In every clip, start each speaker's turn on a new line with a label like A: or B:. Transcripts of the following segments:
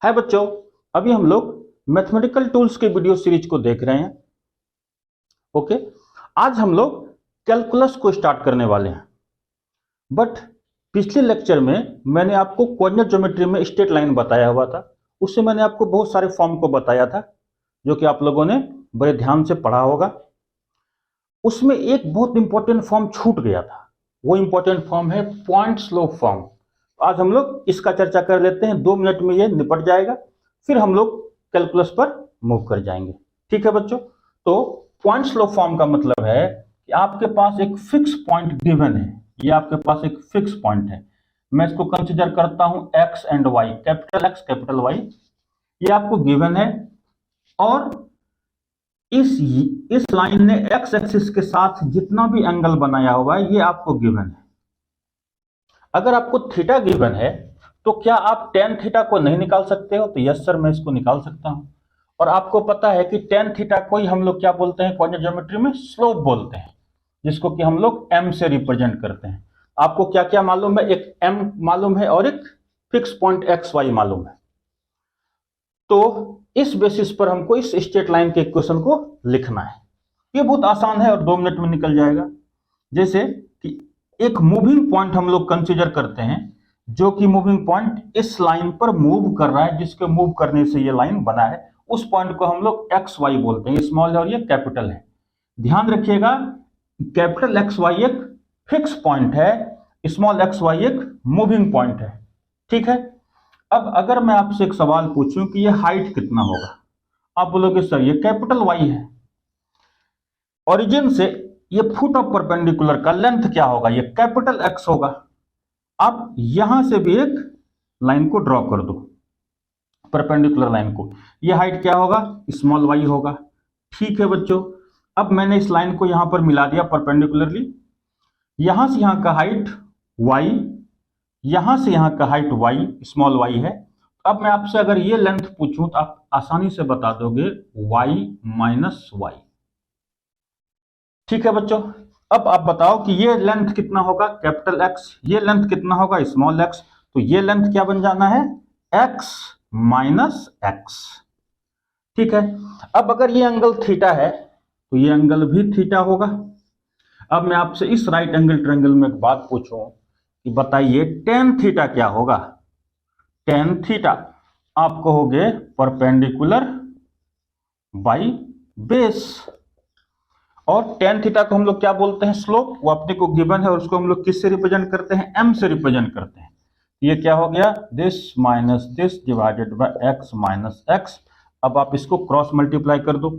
A: हाय बच्चों, अभी हम लोग मैथमेटिकल टूल्स के वीडियो सीरीज को देख रहे हैं। ओके, आज हम लोग कैलकुलस को स्टार्ट करने वाले हैं। बट पिछले लेक्चर में मैंने आपको कोऑर्डिनेट ज्योमेट्री में स्ट्रेट लाइन बताया हुआ था। उससे मैंने आपको बहुत सारे फॉर्म को बताया था जो कि आप लोगों ने बड़े ध्यान से पढ़ा होगा। उसमें एक बहुत इंपॉर्टेंट फॉर्म छूट गया था। वो इंपॉर्टेंट फॉर्म है पॉइंट स्लोप फॉर्म। आज हम लोग इसका चर्चा कर लेते हैं। 2 मिनट में ये निपट जाएगा, फिर हम लोग कैलकुलस पर मूव कर जाएंगे। ठीक है बच्चों, तो पॉइंट स्लोप फॉर्म का मतलब है कि आपके पास एक फिक्स पॉइंट गिवन है। ये आपके पास एक फिक्स पॉइंट है। मैं इसको कंसीडर करता हूं X and Y, capital X capital Y. ये आपको गिवन है और इस लाइन ने एक्स एक्सिस के साथ जितना भी एंगल बनाया हुआ है ये आपको गिवन है। अगर आपको थीटा गिवन है तो क्या आप टेन थीटा को नहीं निकाल सकते हो? तो यस सर, मैं इसको निकाल सकता हूं। और आपको पता है कि टेन थीटा को ही हम लोग क्या बोलते हैं कोऑर्डिनेट ज्योमेट्री में? स्लोप बोलते हैं, जिसको कि हम लोग एम से रिप्रेजेंट करते हैं। आपको क्या क्या मालूम है? एक एम मालूम है और एक फिक्स पॉइंट एक्स वाई मालूम है। तो इस बेसिस पर हमको इस स्ट्रेट लाइन के इक्वेशन को लिखना है। ये बहुत आसान है और 2 मिनट में निकल जाएगा। जैसे कि एक मूविंग पॉइंट हम लोग कंसीडर करते हैं, जो कि मूविंग पॉइंट इस लाइन पर मूव कर रहा है, जिसके मूव करने से ये लाइन बना है। उस पॉइंट को हम लोग एक्स वाई बोलते हैं। स्मॉल है और ये कैपिटल है। ध्यान रखिएगा, कैपिटल एक्स वाई एक फिक्स पॉइंट है, स्मॉल एक्स वाई एक मूविंग पॉइंट है। ठीक है। अब अगर मैं आपसे एक सवाल पूछूं कि ये हाइट कितना होगा, आप बोलोगे सर ये कैपिटल वाई है। ओरिजिन से ये फुट ऑफ परपेंडिकुलर का लेंथ क्या होगा? ये कैपिटल एक्स होगा। आप यहां से भी एक लाइन को ड्रॉ कर दो, परपेंडिकुलर लाइन को। ये हाइट क्या होगा? स्मॉल वाई होगा। ठीक है बच्चों, अब मैंने इस लाइन को यहां पर मिला दिया परपेंडिकुलरली। यहां से यहां का हाइट वाई, यहां से यहां का हाइट वाई, स्मॉल वाई है। अब मैं आपसे अगर ये लेंथ पूछूं तो आप आसानी से बता दोगे वाई माइनस वाई। ठीक है बच्चों, अब आप बताओ कि ये लेंथ कितना होगा? Capital x. ये लेंथ कितना होगा? Small x. तो ये लेंथ क्या बन जाना है? X minus x. ठीक है। अब अगर ये एंगल थीटा है तो ये एंगल भी थीटा होगा। अब मैं आपसे इस राइट एंगल ट्रायंगल में एक बात पूछूं कि बताइए टेन थीटा क्या होगा? टेन थीटा आप कहोगे परपेंडिकुलर बाई बेस। और टेन थीटा को हम लोग क्या बोलते हैं? स्लोप। वो अपने को गिवन है और उसको हम लोग किससे रिप्रेजेंट करते हैं? एम से रिप्रेजेंट करते हैं। ये क्या हो गया? This minus this divided by x minus x. अब आप इसको क्रॉस मल्टीप्लाई कर दो।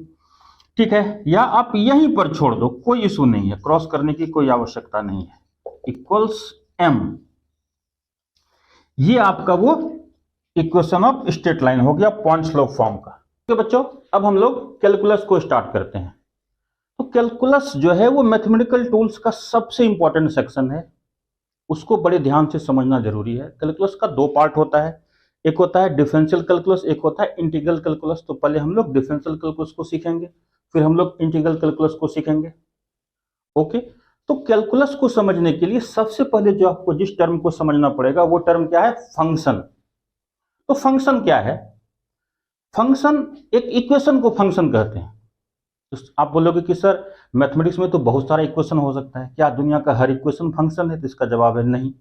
A: ठीक है, या आप यहीं पर छोड़ दो, कोई इशू नहीं है, क्रॉस करने की कोई आवश्यकता नहीं है। Equals M. ये आपका वो इक्वेशन ऑफ स्ट्रेट लाइन हो गया पॉइंट स्लोप फॉर्म का। तो बच्चों, अब हम लोग कैलकुलस को स्टार्ट करते हैं। तो कैलकुलस जो है वो मैथमेटिकल टूल्स का सबसे इंपॉर्टेंट सेक्शन है। उसको बड़े ध्यान से समझना जरूरी है। कैलकुलस का 2 पार्ट होता है, एक होता है डिफरेंशियल कैलकुलस, एक होता है इंटीग्रल कैलकुलस। तो पहले हम लोग डिफरेंशियल कैलकुलस को सीखेंगे, फिर हम लोग इंटीग्रल कैलकुलस को सीखेंगे। ओके, तो कैलकुलस को समझने के लिए सबसे पहले जो आपको जिस टर्म को समझना पड़ेगा वो टर्म क्या है? फंक्शन। तो फंक्शन क्या है? फंक्शन एक इक्वेशन को फंक्शन कहते हैं। तो आप बोलोगे कि सर मैथमेटिक्स में तो बहुत सारा इक्वेशन हो सकता है, क्या दुनिया का हर इक्वेशन फंक्शन है? तो इसका जवाब है नहीं,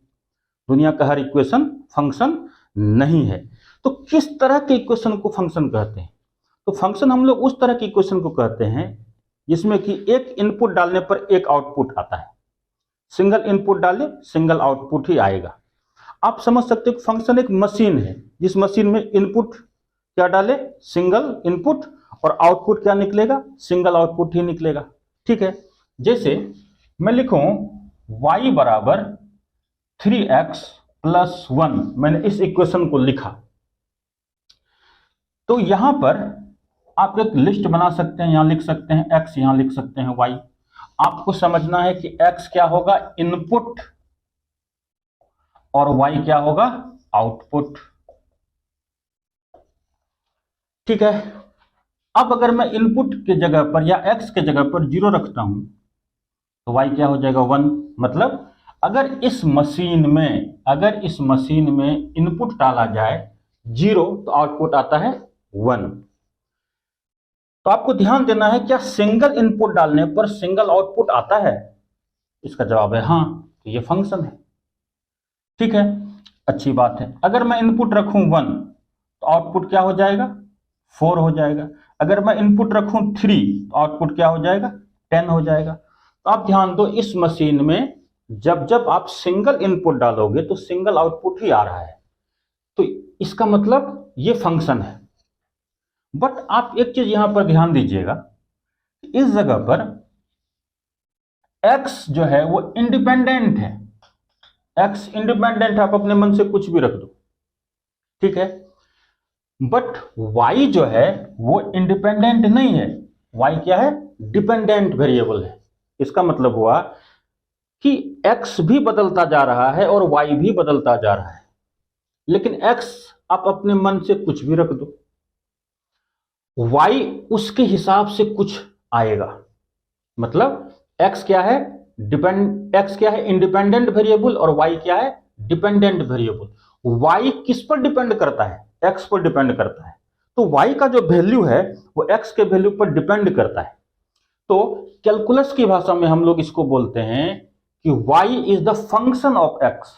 A: दुनिया का हर इक्वेशन फंक्शन नहीं है। तो किस तरह के इक्वेशन को फंक्शन कहते हैं? तो फंक्शन हम लोग उस तरह के इक्वेशन को कहते हैं जिसमें कि एक इनपुट डालने पर एक आउटपुट आता है। सिंगल इनपुट डाले सिंगल आउटपुट ही आएगा। आप समझ सकते हो कि फंक्शन एक मशीन है, जिस मशीन में इनपुट क्या डाले? सिंगल इनपुट, और आउटपुट क्या निकलेगा? सिंगल आउटपुट ही निकलेगा। ठीक है, जैसे मैं लिखूं y बराबर 3x प्लस 1, मैंने इस इक्वेशन को लिखा। तो यहां पर आप एक लिस्ट बना सकते हैं, यहां लिख सकते हैं x, यहां लिख सकते हैं y। आपको समझना है कि x क्या होगा? इनपुट, और y क्या होगा? आउटपुट। ठीक है, अब अगर मैं इनपुट के जगह पर या x के जगह पर 0 रखता हूं तो y क्या हो जाएगा? 1। मतलब अगर इस मशीन में इनपुट डाला जाए 0 तो आउटपुट आता है 1। तो आपको ध्यान देना है, क्या सिंगल इनपुट डालने पर सिंगल आउटपुट आता है? इसका जवाब है हाँ, तो ये फंक्शन है। ठीक है, अच्छी बात है। अगर मैं इनपुट रखूं 1 तो आउटपुट क्या हो जाएगा? 4 हो जाएगा। अगर मैं इनपुट रखूं 3 तो आउटपुट क्या हो जाएगा? 10 हो जाएगा। तो आप ध्यान दो, इस मशीन में जब जब आप सिंगल इनपुट डालोगे तो सिंगल आउटपुट ही आ रहा है, तो इसका मतलब ये फंक्शन है। बट आप एक चीज यहां पर ध्यान दीजिएगा, इस जगह पर x जो है वो इंडिपेंडेंट है। x इंडिपेंडेंट, आप अपने मन से कुछ भी रख दो, ठीक है। बट y जो है वो इंडिपेंडेंट नहीं है। y क्या है? डिपेंडेंट वेरिएबल है। इसका मतलब हुआ कि x भी बदलता जा रहा है और y भी बदलता जा रहा है, लेकिन x आप अपने मन से कुछ भी रख दो, y उसके हिसाब से कुछ आएगा। मतलब x क्या है? x क्या है? इंडिपेंडेंट वेरिएबल, और y क्या है? Dependent variable. y किस पर डिपेंड करता है? x पर डिपेंड करता है। तो y का जो वैल्यू है वो x के वैल्यू पर डिपेंड करता है। तो कैलकुलस की भाषा में हम लोग इसको बोलते हैं कि y is the function of x।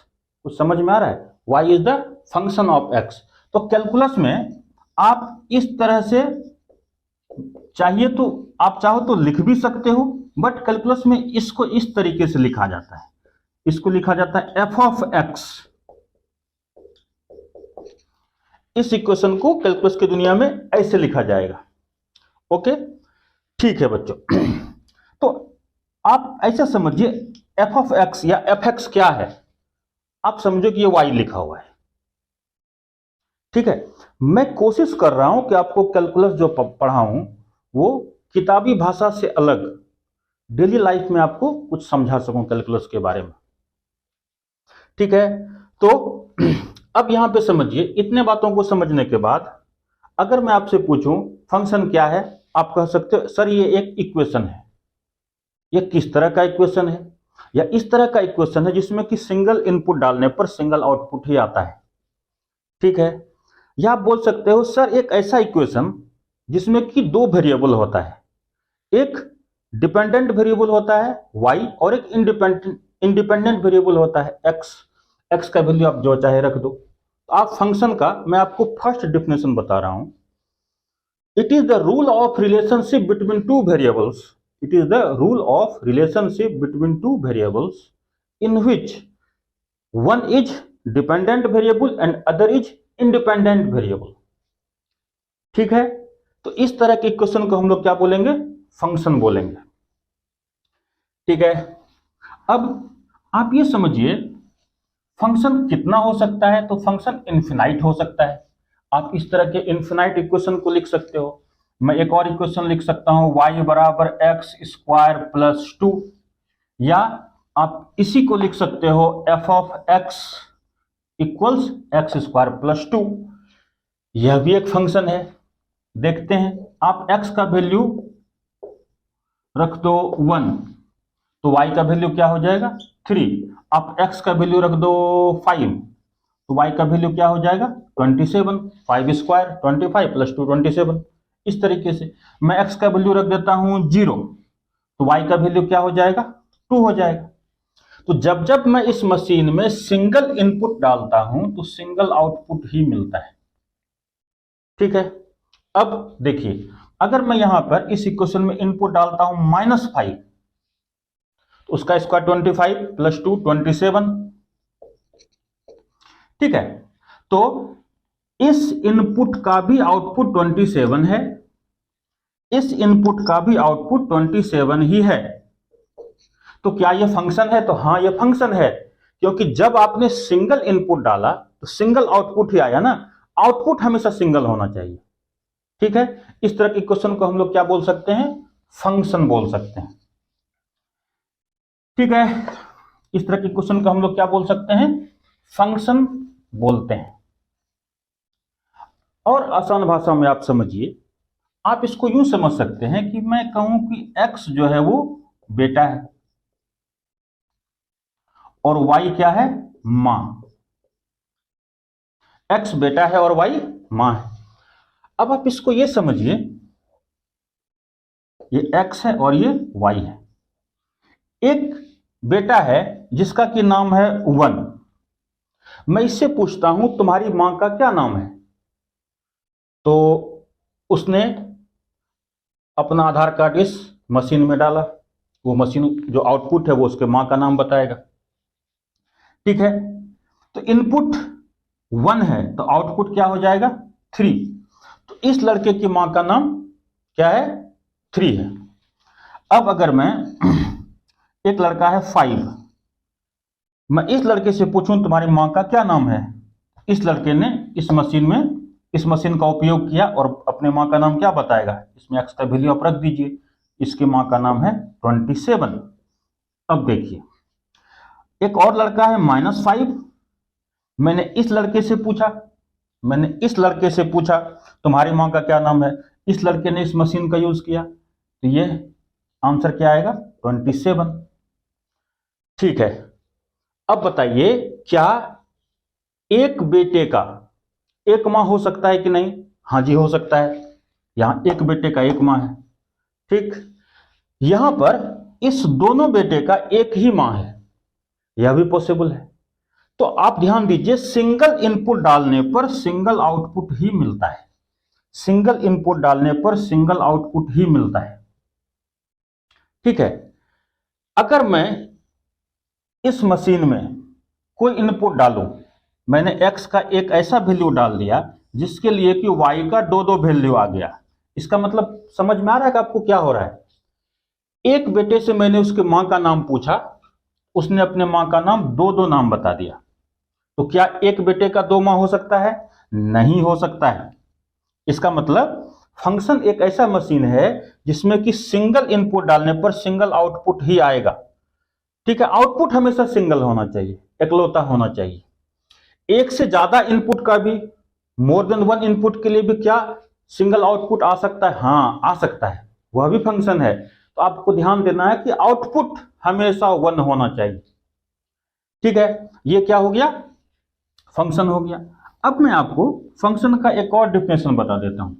A: कुछ समझ में आ रहा है? y is the function of x। तो कैलकुलस में आप इस तरह से चाहिए तो आप चाहो तो लिख भी सकते हो, बट कैलकुलस में इसको इस तरीके से लिखा जाता है। इसको लिखा जाता है एफ ऑफ एक्स। इस इक्वेशन को कैलकुलस की दुनिया में ऐसे लिखा जाएगा। ओके, ठीक है बच्चों। तो आप ऐसा समझिए, एफ ऑफ एक्स या एफ एक्स क्या है? आप समझो कि ये वाई लिखा हुआ है, ठीक है। मैं कोशिश कर रहा हूं कि आपको कैलकुलस जो पढ़ाऊं वो किताबी भाषा से अलग डेली लाइफ में आपको कुछ समझा सकूं कैलकुलस के बारे में, ठीक है। तो अब यहां पे समझिए, इतने बातों को समझने के बाद अगर मैं आपसे पूछूं फंक्शन क्या है, आप कह सकते हो सर ये एक इक्वेशन है। ये किस तरह का इक्वेशन है? या इस तरह का इक्वेशन है जिसमें कि सिंगल इनपुट डालने पर सिंगल आउटपुट ही आता है, ठीक है। या आप बोल सकते हो सर एक ऐसा इक्वेशन जिसमें कि दो वेरिएबल होता है, एक डिपेंडेंट वेरिएबल होता है y और एक इंडिपेंडेंट वेरिएबल होता है x। x का वैल्यू आप जो चाहे रख दो। तो आप फंक्शन का मैं आपको फर्स्ट डेफिनेशन बता रहा हूं। It is the rule of relationship between two variables. It is the rule of relationship between two variables in which one is dependent variable and other is independent variable, ठीक है। तो इस तरह के equation को हम लोग क्या बोलेंगे? फंक्शन बोलेंगे, ठीक है। अब आप ये समझिए फंक्शन कितना हो सकता है? तो फंक्शन इन्फिनाइट हो सकता है। आप इस तरह के इन्फिनाइट इक्वेशन को लिख सकते हो। मैं एक और इक्वेशन लिख सकता हूं, y बराबर एक्स स्क्वायर प्लस 2, या आप इसी को लिख सकते हो F of x equals x square plus 2। यह भी एक फंक्शन है। देखते हैं, आप x का वैल्यू रख दो 1 तो y का वैल्यू क्या हो जाएगा? 3। आप x का वैल्यू रख दो 5 तो y का वैल्यू क्या हो जाएगा? 27। 5 स्क्वायर 25 प्लस 2 27। इस तरीके से मैं x का वैल्यू रख देता हूं 0 तो y का वैल्यू क्या हो जाएगा? 2 हो जाएगा। तो जब जब मैं इस मशीन में सिंगल इनपुट डालता हूं तो सिंगल आउटपुट ही मिलता है, ठीक है। अब देखिए, अगर मैं यहां पर इस इक्वेशन में इनपुट डालता हूं -5 तो उसका स्क्वायर 25 प्लस 2 27, ठीक है। तो इस इनपुट का भी आउटपुट 27 है, इस इनपुट का भी आउटपुट 27 ही है। तो क्या यह फंक्शन है? तो हां यह फंक्शन है, क्योंकि जब आपने सिंगल इनपुट डाला तो सिंगल आउटपुट ही आया ना। आउटपुट हमेशा सिंगल होना चाहिए, ठीक है। इस तरह के क्वेश्चन को हम लोग क्या बोल सकते हैं? फंक्शन बोल सकते हैं, ठीक है। इस तरह के क्वेश्चन को हम लोग क्या बोल सकते हैं? फंक्शन बोलते हैं। और आसान भाषा में आप समझिए, आप इसको यूं समझ सकते हैं कि मैं कहूं कि x जो है वो बेटा है और y क्या है? मां। एक्स बेटा है और वाई मां है। अब आप इसको ये समझिए, ये एक्स है और ये वाई है। एक बेटा है जिसका कि नाम है 1, मैं इससे पूछता हूं तुम्हारी मां का क्या नाम है, तो उसने अपना आधार कार्ड इस मशीन में डाला, वो मशीन जो आउटपुट है वो उसके मां का नाम बताएगा। ठीक है, तो इनपुट 1 है तो आउटपुट क्या हो जाएगा 3, तो इस लड़के की मां का नाम क्या है 3 है। अब अगर मैं एक लड़का है 5, मैं इस लड़के से पूछूं तुम्हारी मां का क्या नाम है, इस लड़के ने इस मशीन का उपयोग किया और अपने मां का नाम क्या बताएगा, इसमें एक्स का वैल्यू आप रख दीजिए, इसकी मां का नाम है 27। अब देखिए एक और लड़का है -5, मैंने इस लड़के से पूछा तुम्हारी मां का क्या नाम है, इस लड़के ने इस मशीन का यूज किया, तो ये आंसर क्या आएगा 27। ठीक है, अब बताइए क्या एक बेटे का एक मां हो सकता है कि नहीं? हाँ जी हो सकता है, यहां एक बेटे का एक मां है। ठीक, यहां पर इस दोनों बेटे का एक ही मां है, यह भी पॉसिबल है। तो आप ध्यान दीजिए, सिंगल इनपुट डालने पर सिंगल आउटपुट ही मिलता है, सिंगल इनपुट डालने पर सिंगल आउटपुट ही मिलता है। ठीक है, अगर मैं इस मशीन में कोई इनपुट डालूं, मैंने x का एक ऐसा वैल्यू डाल दिया जिसके लिए कि y का दो वैल्यू आ गया, इसका मतलब समझ में आ रहा है कि आपको क्या हो रहा है? एक बेटे से मैंने उसके मां का नाम पूछा, उसने अपने मां का नाम दो नाम बता दिया, तो क्या एक बेटे का 2 मां हो सकता है? नहीं हो सकता है। इसका मतलब फंक्शन एक ऐसा मशीन है जिसमें कि सिंगल इनपुट डालने पर सिंगल आउटपुट ही आएगा। ठीक है, आउटपुट हमेशा सिंगल होना चाहिए, एकलौता होना चाहिए। एक से ज्यादा इनपुट का भी, मोर देन 1 इनपुट के लिए भी क्या सिंगल आउटपुट आ सकता है? हाँ आ सकता है, वह भी फंक्शन है। तो आपको ध्यान देना है कि आउटपुट हमेशा 1 होना चाहिए। ठीक है, ये क्या हो गया? फंक्शन हो गया। अब मैं आपको फंक्शन का एक और डिफिनेशन बता देता हूं।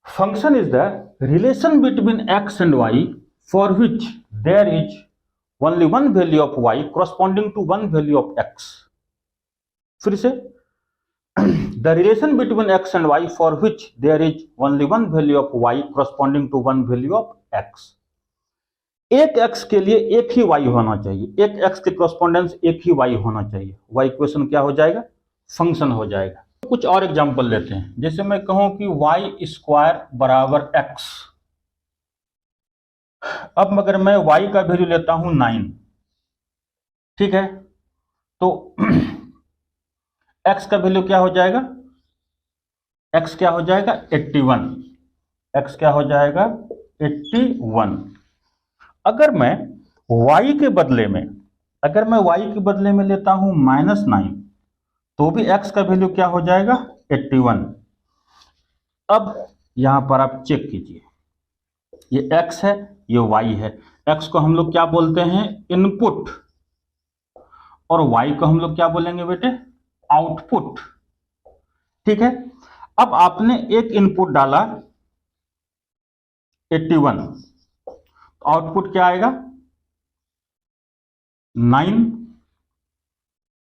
A: Function is the relation between x and y for which there is only one value of y corresponding to one value of x। फिर से, the relation between x and y for which there is only one value of y corresponding to one value of x। एक x के लिए एक ही y होना चाहिए, एक x के correspondence एक ही y होना चाहिए, y इक्वेशन क्या हो जाएगा? फंक्शन हो जाएगा। कुछ और एग्जांपल लेते हैं, जैसे मैं कहूं कि y² बराबर x, अब अगर मैं y का वैल्यू लेता हूं 9, ठीक है, तो x का वैल्यू क्या हो जाएगा? x क्या हो जाएगा? 81। x क्या हो जाएगा? 81। अगर मैं y के बदले में लेता हूं -9, तो भी x का वैल्यू क्या हो जाएगा? 81। अब यहां पर आप चेक कीजिए, ये x है, ये y है। x को हम लोग क्या बोलते हैं? इनपुट, और y को हम लोग क्या बोलेंगे बेटे? आउटपुट। ठीक है, अब आपने एक इनपुट डाला 81, तो आउटपुट क्या आएगा? 9।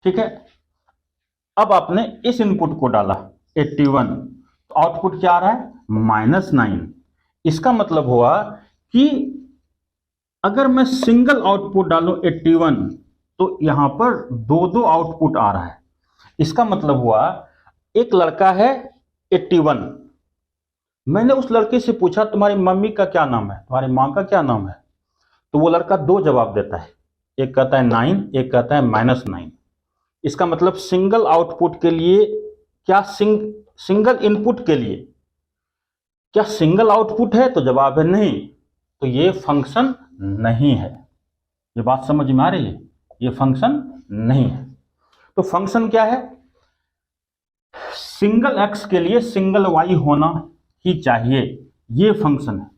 A: ठीक है, अब आपने इस इनपुट को डाला 81, तो आउटपुट क्या आ रहा है? -9। इसका मतलब हुआ कि अगर मैं सिंगल आउटपुट डालूं 81, तो यहां पर दो आउटपुट आ रहा है। इसका मतलब हुआ एक लड़का है 81, मैंने उस लड़के से पूछा तुम्हारी मम्मी का क्या नाम है, तुम्हारी मां का क्या नाम है, तो वो लड़का 2 जवाब देता है, एक कहता है 9, एक कहता है -9। इसका मतलब सिंगल आउटपुट के लिए क्या सिंगल इनपुट के लिए क्या सिंगल आउटपुट है? तो जवाब है नहीं, तो ये फंक्शन नहीं है। ये बात समझ में आ रही है? ये फंक्शन नहीं है। तो फंक्शन क्या है? सिंगल x के लिए सिंगल y होना ही चाहिए, ये फंक्शन है।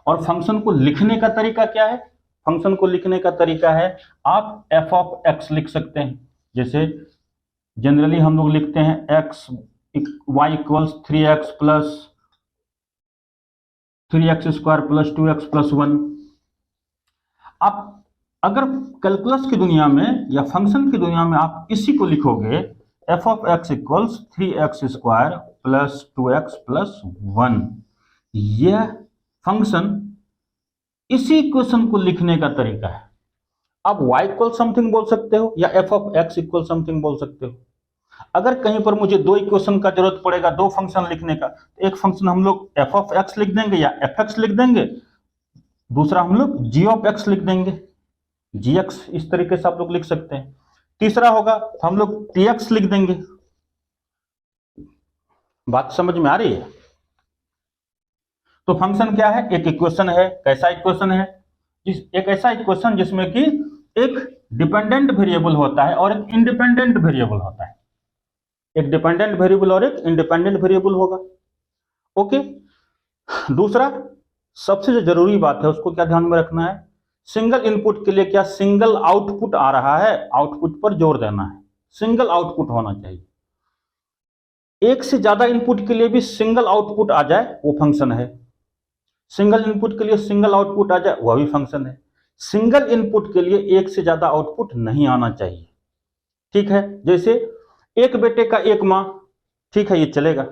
A: और फंक्शन को लिखने का तरीका क्या है? फंक्शन को लिखने का तरीका है, आप एफ ऑफ एक्स लिख सकते हैं। जैसे जनरली हम लोग लिखते हैं X Y equals 3x plus 3x square plus 2x plus 1। आप अगर कैलकुलस की दुनिया में या फंक्शन की दुनिया में आप इसी को लिखोगे, F of x equals 3x square plus 2x plus 1, यह फंक्शन इसी इक्वेशन को लिखने का तरीका है। आप y इक्वल समथिंग बोल सकते हो या F of x equal something बोल सकते हो। अगर कहीं पर मुझे दो इक्वेशन का जरूरत पड़ेगा, दो फंक्शन लिखने का, तो एक फंक्शन हम लोग एफ ऑफ एक्स लिख देंगे या एफ एक्स लिख देंगे, दूसरा हम लोग जी ऑफ एक्स लिख देंगे, जी एक्स, इस तरीके से आप लोग लिख सकते हैं। तीसरा होगा तो हम लोग टी एक्स लिख देंगे। बात समझ में आ रही है? तो फंक्शन क्या है? एक इक्वेशन है। कैसा इक्वेशन है? एक ऐसा इक्वेशन जिसमें कि एक डिपेंडेंट वेरिएबल होता है और एक इंडिपेंडेंट वेरिएबल होता है। एक डिपेंडेंट वेरिएबल और एक इंडिपेंडेंट वेरिएबल होगा। ओके। दूसरा सबसे जो जरूरी बात है उसको क्या ध्यान में रखना है, सिंगल इनपुट के लिए क्या सिंगल आउटपुट आ रहा है, आउटपुट पर जोर देना है। सिंगल आउटपुट होना चाहिए। एक से ज्यादा इनपुट के लिए भी सिंगल आउटपुट आ जाए वो फंक्शन है। सिंगल इनपुट के लिए सिंगल आउटपुट आ जाए वह भी फंक्शन है। सिंगल इनपुट के लिए एक से ज्यादा आउटपुट नहीं आना चाहिए। ठीक है। जैसे एक बेटे का एक माँ, ठीक है, ये चलेगा।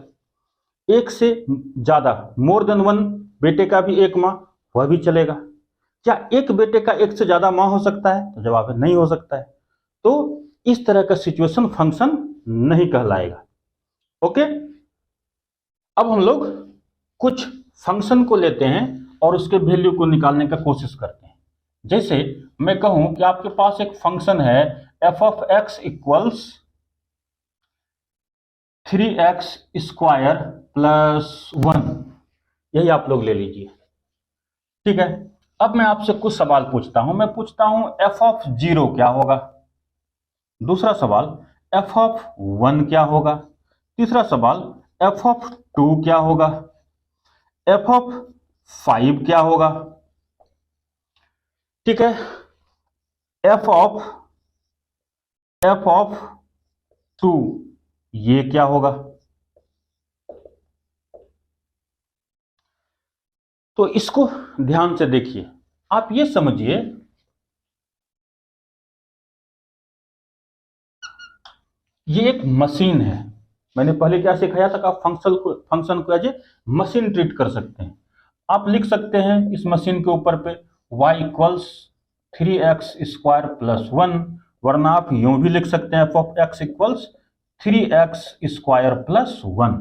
A: एक से ज्यादा, मोर देन वन, बेटे का भी एक माँ, वह भी चलेगा। क्या एक बेटे का एक से ज्यादा माँ हो सकता है? तो जवाब है नहीं हो सकता है। तो इस तरह का सिचुएशन फंक्शन नहीं कहलाएगा। ओके। अब हम लोग कुछ फंक्शन को लेते हैं और उसके वैल्यू को निकालने का कोशिश करते हैं। जैसे मैं कहूं कि आपके पास एक फंक्शन है F of x equals 3x square plus 1, यही आप लोग ले लीजिए। ठीक है। अब मैं आपसे कुछ सवाल पूछता हूं। मैं पूछता हूं एफ ऑफ 0 क्या होगा। दूसरा सवाल एफ ऑफ 1 क्या होगा। तीसरा सवाल एफ ऑफ 2 क्या होगा। एफ ऑफ 5 क्या होगा। ठीक है। एफ ऑफ 2 ये क्या होगा। तो इसको ध्यान से देखिए। आप ये समझिए ये एक मशीन है। मैंने पहले क्या सिखाया था कि आप फंक्शन को एज ए मशीन ट्रीट कर सकते हैं। आप लिख सकते हैं इस मशीन के ऊपर पे y equals 3x square plus 1, वरना आप यूं भी लिख सकते हैं F of x equals 3x square plus 1।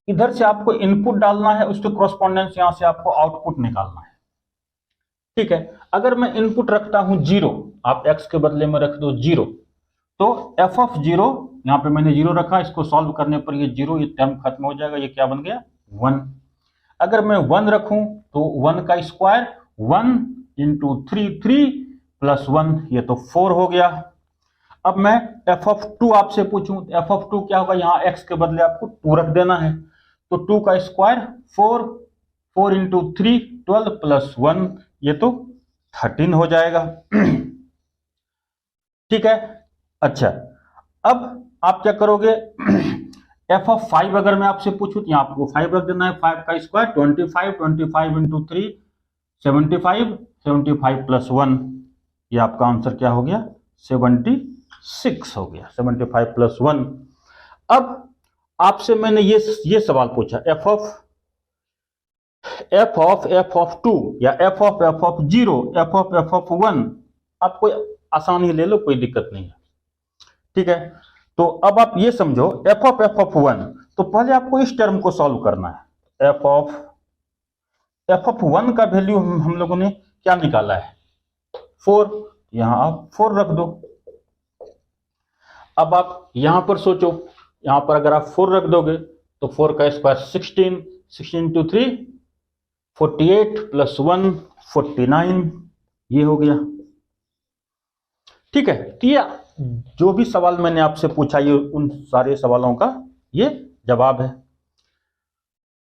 A: इधर से आपको इनपुट डालना है, उसके कॉरस्पॉन्डेंस यहां से आपको आउटपुट निकालना है। ठीक है। अगर मैं इनपुट रखता हूं 0, आप x के बदले में रख दो 0, तो f ऑफ 0, यहां पे मैंने 0 रखा, इसको सॉल्व करने पर ये 0, ये टर्म खत्म हो जाएगा, ये क्या बन गया 1। अगर मैं 1 रखूं तो 1 का स्क्वायर 1 इंटू 3 प्लस 1, ये तो 4 हो गया। अब मैं एफ ऑफ 2 आपसे पूछूं तो एफ ऑफ 2 क्या होगा। यहां x के बदले आपको 2 रख देना है, तो 2 का स्क्वायर 4 इंटू 3 12 प्लस 1, ये तो 13 हो जाएगा। ठीक है। अच्छा, अब आप क्या करोगे, एफ ऑफ 5 अगर मैं आपसे पूछूं तो यहां आपको 5 रख देना है। 5 का स्क्वायर 25 इंटू 3 75 प्लस 1, ये आपका आंसर क्या हो गया 76 हो गया। 75 प्लस 1। अब आपसे मैंने ये सवाल पूछा एफ ऑफ 2 या एफ ऑफ 0, एफ ऑफ 1, आप कोई आसानी ले लो, कोई दिक्कत नहीं है। ठीक है। तो अब आप ये समझो एफ ऑफ 1, तो पहले आपको इस टर्म को सॉल्व करना है। एफ ऑफ 1 का वैल्यू हम लोगों ने क्या निकाला है 4, यहां आप 4 रख दो। अब आप यहां पर सोचो, यहां पर अगर आप 4 रख दोगे तो 4 का स्क्वायर 16 इंटू 3 48 प्लस 1 49, ये हो गया। ठीक है। तो ये जो भी सवाल मैंने आपसे पूछा, ये उन सारे सवालों का ये जवाब है।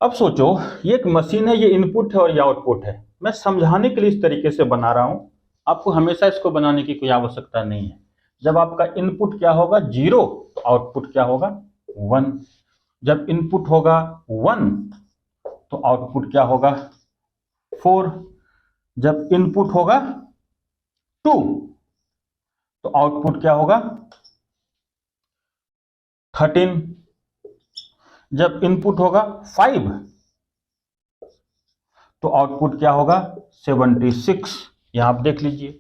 A: अब सोचो ये एक मशीन है, ये इनपुट है और ये आउटपुट है। मैं समझाने के लिए इस तरीके से बना रहा हूं, आपको हमेशा इसको बनाने की कोई आवश्यकता नहीं है। जब आपका इनपुट क्या होगा 0 तो आउटपुट क्या होगा 1, जब इनपुट होगा 1 तो आउटपुट क्या होगा 4, जब इनपुट होगा 2 तो आउटपुट क्या होगा 13, जब इनपुट होगा 5 तो आउटपुट क्या होगा 76। यहां आप देख लीजिए,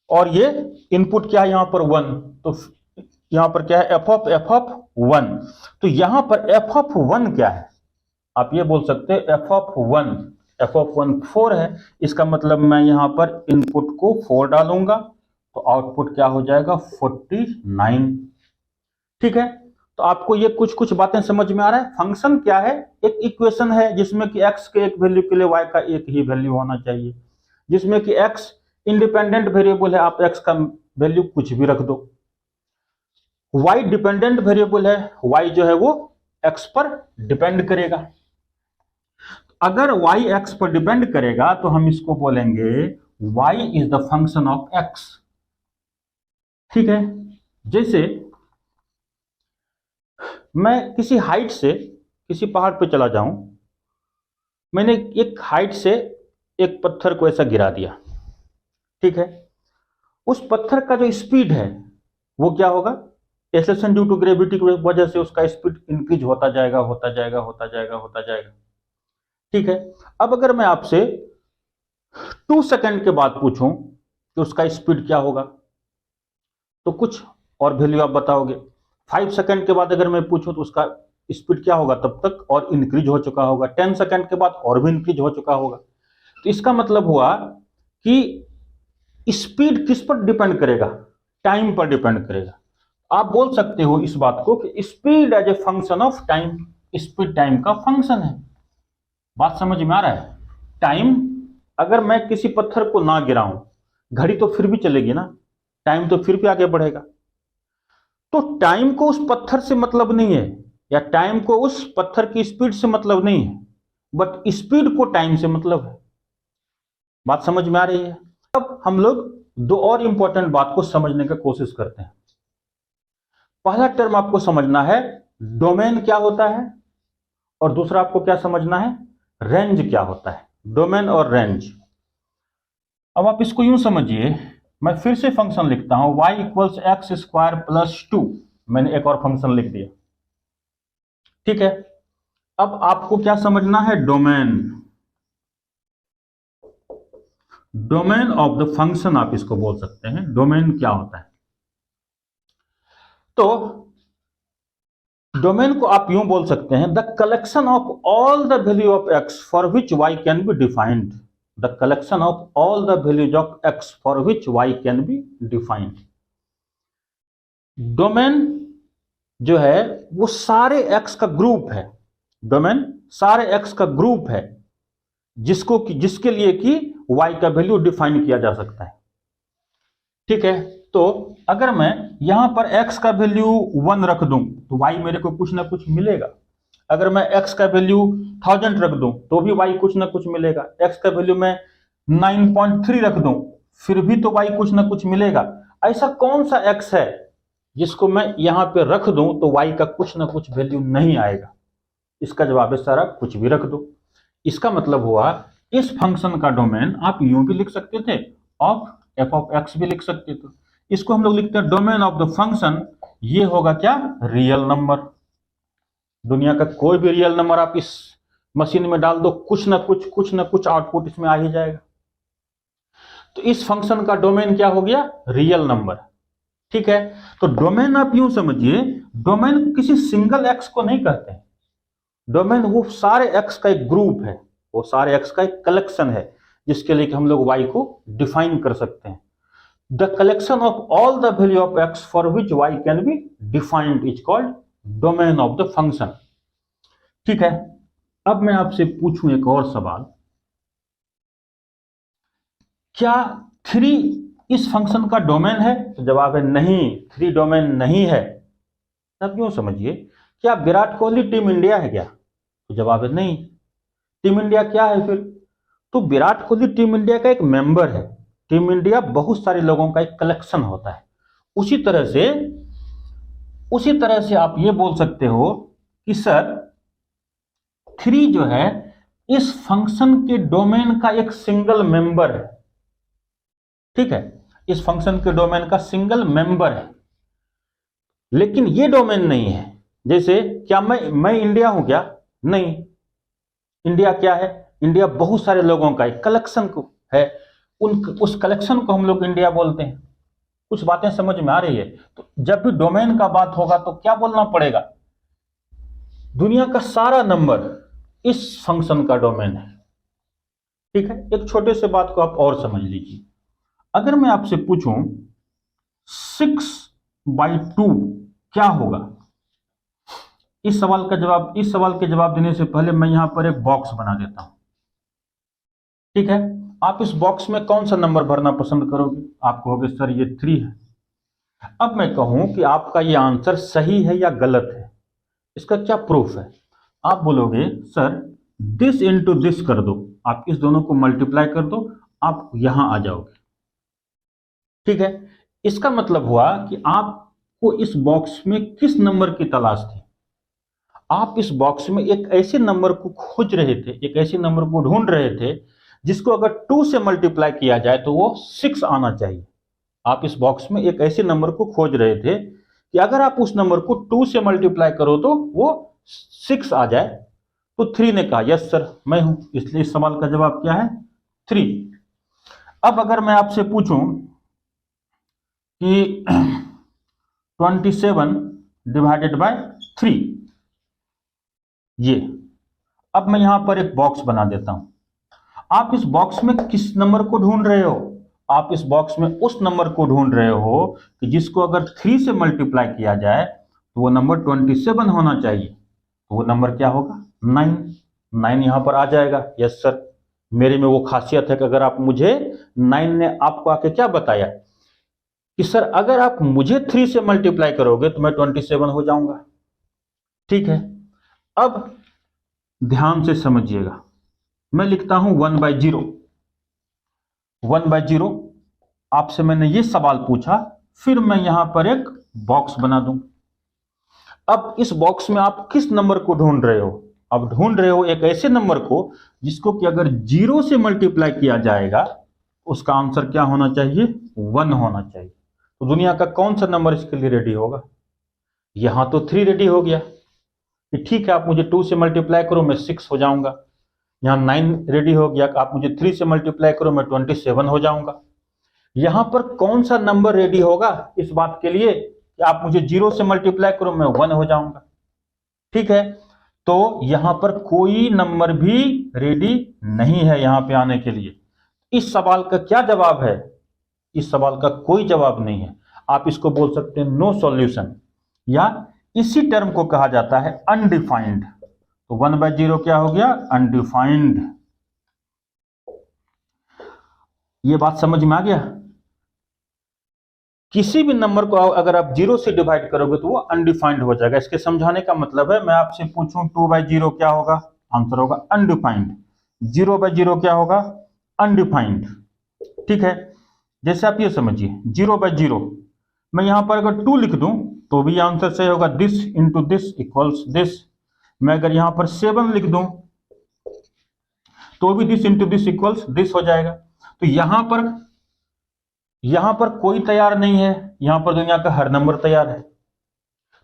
A: और ये इनपुट क्या है यहां पर 1, तो यहां पर क्या है एफ ऑफ 1, तो यहां पर एफ ऑफ 1 क्या है, आप ये बोल सकते हैं एफ ऑफ 1 4 है। इसका मतलब मैं यहां पर इनपुट को 4 डालूंगा तो आउटपुट क्या हो जाएगा 49। ठीक है, तो आपको ये कुछ कुछ बातें समझ में आ रहा है। फंक्शन क्या है, एक इक्वेशन है जिसमें कि x के एक वैल्यू के लिए y का एक ही वैल्यू होना चाहिए, जिसमें कि x इंडिपेंडेंट वेरिएबल है, आप x का वैल्यू कुछ भी रख दो। y डिपेंडेंट वेरिएबल है, y जो है वो x पर डिपेंड करेगा। अगर y x पर डिपेंड करेगा तो हम इसको बोलेंगे y is the function of x। ठीक है, जैसे मैं किसी हाइट से किसी पहाड़ पे चला जाऊं, मैंने एक हाइट से एक पत्थर को ऐसा गिरा दिया, ठीक है, उस पत्थर का जो स्पीड है वो क्या होगा, एक्सेलरेशन ड्यू टू ग्रेविटी की वजह से उसका स्पीड इंक्रीज होता जाएगा होता जाएगा होता जाएगा होता जाएगा। ठीक है, अब अगर मैं आपसे 2 सेकंड के बाद पूछूं कि उसका स्पीड क्या होगा, तो कुछ और वैल्यू आप बताओगे। 5 सेकंड के बाद अगर मैं पूछूं तो उसका स्पीड क्या होगा तब तक और इंक्रीज हो चुका होगा, 10 सेकंड के बाद और भी इंक्रीज हो चुका होगा। तो इसका मतलब हुआ कि स्पीड किस पर डिपेंड करेगा, टाइम पर डिपेंड करेगा। आप बोल सकते हो इस बात को कि speed as a function of time, speed time का फंक्शन है। बात समझ में आ रहा है। टाइम, अगर मैं किसी पत्थर को ना गिराऊं, घड़ी तो फिर भी चलेगी ना, टाइम तो फिर भी आगे बढ़ेगा। तो टाइम को उस पत्थर से मतलब नहीं है, या टाइम को उस पत्थर की स्पीड से मतलब नहीं है, बट स्पीड को टाइम से मतलब है। बात समझ में आ रही है। अब हम लोग दो और इंपॉर्टेंट बात को समझने की कोशिश करते हैं। पहला टर्म आपको समझना है डोमेन क्या होता है, और दूसरा आपको क्या समझना है रेंज क्या होता है, डोमेन और रेंज। अब आप इसको यूं समझिए, मैं फिर से फंक्शन लिखता हूं y equals x square plus 2, मैंने एक और फंक्शन लिख दिया। ठीक है, अब आपको क्या समझना है domain, domain of the function आप इसको बोल सकते हैं, डोमेन क्या होता है। तो डोमेन को आप यूं बोल सकते हैं the collection of all the value of x for which Y can be defined, the collection of all the values of x for which Y can be defined. Domain जो है वो सारे एक्स का ग्रुप है, domain सारे x का group है जिसके लिए कि वाई का वैल्यू डिफाइन किया जा सकता है। ठीक है, तो अगर मैं यहां पर x का वैल्यू 1 रख दूं तो y मेरे को कुछ ना कुछ मिलेगा। अगर मैं x का वैल्यू 1000 रख दूं तो भी y कुछ ना कुछ मिलेगा। x का वैल्यू मैं 9.3 रख दूं फिर भी तो y कुछ ना कुछ मिलेगा। ऐसा कौन सा x है जिसको मैं यहां पे रख दूं तो y का कुछ ना कुछ वैल्यू नहीं आएगा। इसका जवाब है सारा कुछ भी रख दो। इसका मतलब हुआ इस फंक्शन का डोमेन आप यूं भी लिख सकते थे, ऑफ एफ ऑफ एक्स भी लिख सकते थे। इसको हम लोग लिखते हैं डोमेन ऑफ द फंक्शन, ये होगा क्या रियल नंबर। दुनिया का कोई भी रियल नंबर आप इस मशीन में डाल दो, कुछ ना कुछ आउटपुट इसमें आ ही जाएगा। तो इस फंक्शन का डोमेन क्या हो गया रियल नंबर। ठीक है, तो डोमेन आप यूं समझिए, डोमेन किसी सिंगल एक्स को नहीं कहते हैं, डोमेन वो सारे एक्स का एक ग्रुप है, वो सारे एक्स का एक कलेक्शन है जिसके लिए हम लोग y को डिफाइन कर सकते हैं। The collection of all the value of x for which y can be defined is called domain of the function. ठीक है, अब मैं आपसे पूछूं एक और सवाल, क्या 3 इस फंक्शन का डोमेन है? तो जवाब है नहीं, 3 डोमेन नहीं है। अब यूं समझिए, क्या विराट कोहली टीम इंडिया है क्या? तो जवाब है नहीं। टीम इंडिया क्या है फिर? तो विराट कोहली टीम इंडिया का एक मेंबर है। टीम इंडिया बहुत सारे लोगों का एक कलेक्शन होता है। उसी तरह से आप ये बोल सकते हो कि सर 3 जो है इस फंक्शन के डोमेन का एक सिंगल मेंबर है। ठीक है, इस फंक्शन के डोमेन का सिंगल मेंबर है, लेकिन ये डोमेन नहीं है। जैसे क्या मैं इंडिया हूं क्या? नहीं। इंडिया क्या है? इंडिया बहुत सारे लोगों का एक कलेक्शन को है। उस कलेक्शन को हम लोग इंडिया बोलते हैं। कुछ बातें समझ में आ रही है? तो जब भी डोमेन का बात होगा तो क्या बोलना पड़ेगा? दुनिया का सारा नंबर इस फंक्शन का डोमेन है। ठीक है, एक छोटे से बात को आप और समझ लीजिए। अगर मैं आपसे पूछूं 6/2 क्या होगा? इस सवाल के जवाब देने से पहले मैं यहां पर एक बॉक्स बना देता हूं। ठीक है, आप इस बॉक्स में कौन सा नंबर भरना पसंद करोगे? आप कहोगे सर ये 3 है। अब मैं कहूं कि आपका ये आंसर सही है या गलत है, इसका क्या प्रूफ है? आप बोलोगे सर दिस इंटू दिस कर दो, आप इस दोनों को मल्टीप्लाई कर दो, आप यहां आ जाओगे। ठीक है, इसका मतलब हुआ कि आपको इस बॉक्स में किस नंबर की तलाश थी? आप इस बॉक्स में एक ऐसे नंबर को खोज रहे थे, एक ऐसे नंबर को ढूंढ रहे थे जिसको अगर 2 से मल्टीप्लाई किया जाए तो वो 6 आना चाहिए। आप इस बॉक्स में एक ऐसे नंबर को खोज रहे थे कि अगर आप उस नंबर को 2 से मल्टीप्लाई करो तो वो 6 आ जाए। तो 3 ने कहा यस सर मैं हूं, इसलिए इस सवाल का जवाब क्या है? 3। अब अगर मैं आपसे पूछूं कि 27 डिवाइडेड बाय 3, ये अब मैं यहां पर एक बॉक्स बना देता हूं। आप इस बॉक्स में किस नंबर को ढूंढ रहे हो? आप इस बॉक्स में उस नंबर को ढूंढ रहे हो कि जिसको अगर 3 से मल्टीप्लाई किया जाए तो वो नंबर 27 होना चाहिए। तो वो नंबर क्या होगा? 9। 9 यहां पर आ जाएगा। यस सर, मेरे में वो खासियत है कि अगर आप मुझे 9 ने आपको आके क्या बताया कि सर अगर आप मुझे 3 से मल्टीप्लाई करोगे तो मैं 27 हो जाऊंगा। ठीक है, अब ध्यान से समझिएगा, मैं लिखता हूं 1/0। 1/0 आपसे मैंने ये सवाल पूछा, फिर मैं यहां पर एक बॉक्स बना दूं। अब इस बॉक्स में आप किस नंबर को ढूंढ रहे हो? अब ढूंढ रहे हो एक ऐसे नंबर को जिसको कि अगर 0 से मल्टीप्लाई किया जाएगा उसका आंसर क्या होना चाहिए? 1 होना चाहिए। तो दुनिया का कौन सा नंबर इसके लिए रेडी होगा? यहां तो 3 रेडी हो गया कि ठीक है आप मुझे 2 से मल्टीप्लाई करो मैं 6 हो जाऊंगा। यहां 9 रेडी हो गया कि आप मुझे 3 से मल्टीप्लाई करो मैं 27 हो जाऊंगा। यहां पर कौन सा नंबर रेडी होगा इस बात के लिए कि आप मुझे 0 से मल्टीप्लाई करो मैं 1 हो जाऊंगा? ठीक है, तो यहां पर कोई नंबर भी रेडी नहीं है यहां पे आने के लिए। इस सवाल का क्या जवाब है? इस सवाल का कोई जवाब नहीं है। आप इसको बोल सकते हैं नो सॉल्यूशन, या इसी टर्म को कहा जाता है अनडिफाइंड। तो 1/0 क्या हो गया? अनडिफाइंड। ये बात समझ में आ गया? किसी भी नंबर को अगर आप 0 से डिवाइड करोगे तो वो अनडिफाइंड हो जाएगा। इसके समझाने का मतलब है, मैं आपसे पूछूं 2/0 क्या होगा? आंसर होगा अनडिफाइंड। 0/0 क्या होगा? अनडिफाइंड। ठीक है, जैसे आप ये समझिए 0/0 मैं यहां पर अगर 2 लिख दूं तो भी आंसर सही होगा। This into this equals this. मैं अगर यहां पर 7 लिख दूं तो भी this into this equals this हो जाएगा। तो यहां पर कोई तैयार नहीं है, यहां पर दुनिया का हर नंबर तैयार है।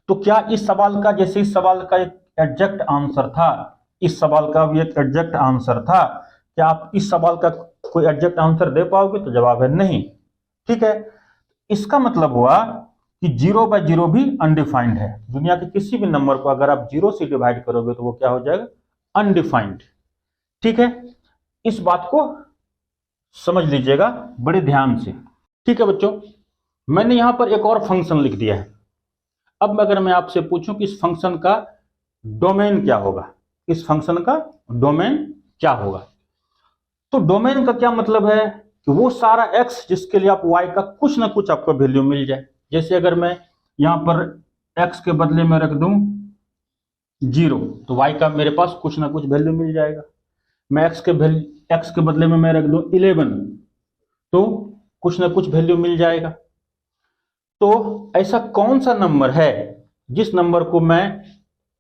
A: तो क्या इस सवाल का, जैसे इस सवाल का एक एग्जैक्ट आंसर था, इस सवाल का भी एक एग्जैक्ट आंसर था, क्या आप इस सवाल का कोई एग्जैक्ट आंसर दे पाओगे? तो जवाब है नहीं। ठीक है, इसका मतलब हुआ कि 0/0 भी अनडिफाइंड है। दुनिया के किसी भी नंबर को अगर आप 0 से डिवाइड करोगे तो वो क्या हो जाएगा? अनडिफाइंड। ठीक है, इस बात को समझ लीजिएगा बड़े ध्यान से। ठीक है बच्चों, मैंने यहां पर एक और फंक्शन लिख दिया है। अब अगर मैं आपसे पूछूं कि इस फंक्शन का डोमेन क्या होगा, इस फंक्शन का डोमेन क्या होगा, तो डोमेन का क्या मतलब है कि वो सारा एक्स जिसके लिए आप वाई का कुछ ना कुछ आपको वैल्यू मिल जाए। जैसे अगर मैं यहां पर एक्स के बदले में रख दूं 0 तो वाई का मेरे पास कुछ ना कुछ वैल्यू मिल जाएगा। मैं एक्स के बदले में मैं रख दूं 11, तो कुछ ना कुछ वैल्यू मिल जाएगा। तो ऐसा कौन सा नंबर है जिस नंबर को मैं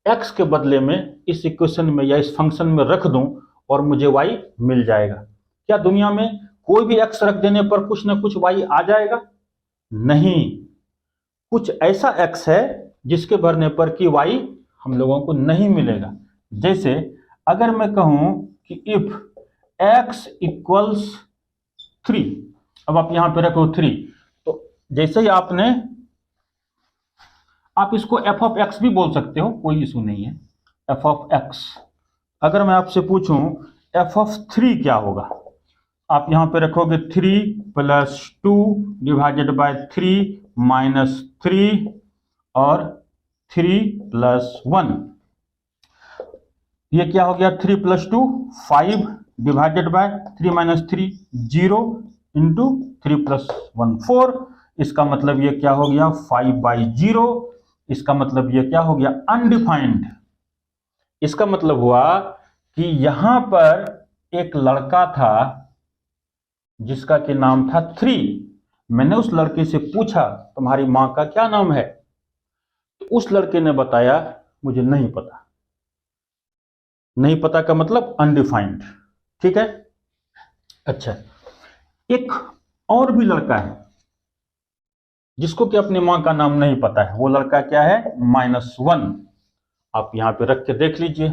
A: एक्स के बदले में इस इक्वेशन में या इस फंक्शन में रख दूं और मुझे वाई मिल जाएगा? क्या दुनिया में कोई भी एक्स रख देने पर कुछ ना कुछ वाई आ जाएगा? नहीं, कुछ ऐसा एक्स है जिसके भरने पर कि वाई हम लोगों को नहीं मिलेगा। जैसे अगर मैं कहूं कि इफ x इक्वल्स 3, अब आप यहां पे रखो 3, तो जैसे ही आप इसको f ऑफ x भी बोल सकते हो, कोई इशू नहीं है। f ऑफ x, अगर मैं आपसे पूछूं f ऑफ 3 क्या होगा, आप यहां पे रखोगे 3 प्लस 2 डिवाइडेड बाय 3 माइनस 3 और 3 प्लस 1, ये क्या हो गया? 3 plus 2 5 divided by 3 minus 3 0 into 3 plus 1 4, इसका मतलब ये क्या हो गया? 5/0। इसका मतलब ये क्या हो गया? अनडिफाइंड। इसका मतलब हुआ कि यहां पर एक लड़का था जिसका कि नाम था 3। मैंने उस लड़के से पूछा तुम्हारी मां का क्या नाम है, तो उस लड़के ने बताया मुझे नहीं पता। नहीं पता का मतलब अनडिफाइंड, ठीक है। अच्छा, एक और भी लड़का है जिसको कि अपनी मां का नाम नहीं पता है, वो लड़का क्या है? -1। आप यहां पे रख के देख लीजिए।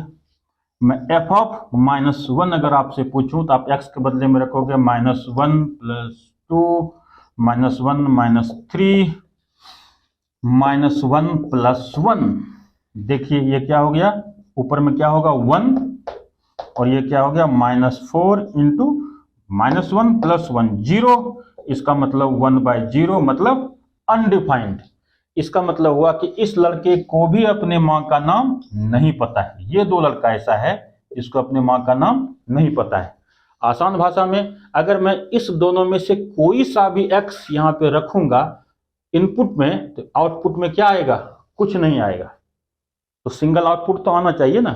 A: मैं f ऑफ -1 अगर आपसे पूछूं तो आप x के बदले में रखोगे -1 प्लस 2 -1 -3 -1 प्लस 1। देखिए ये क्या हो गया? ऊपर में क्या होगा? 1, और ये क्या हो गया? -4 इंटू -1 प्लस 1 0। इसका मतलब 1/0, मतलब अनडिफाइंड। इसका मतलब हुआ कि इस लड़के को भी अपने मां का नाम नहीं पता है। ये दो लड़का ऐसा है जिसको अपने मां का नाम नहीं पता है। आसान भाषा में अगर मैं इस दोनों में से कोई सा भी x यहां पे रखूंगा इनपुट में, तो आउटपुट में क्या आएगा? कुछ नहीं आएगा। तो सिंगल आउटपुट तो आना चाहिए ना।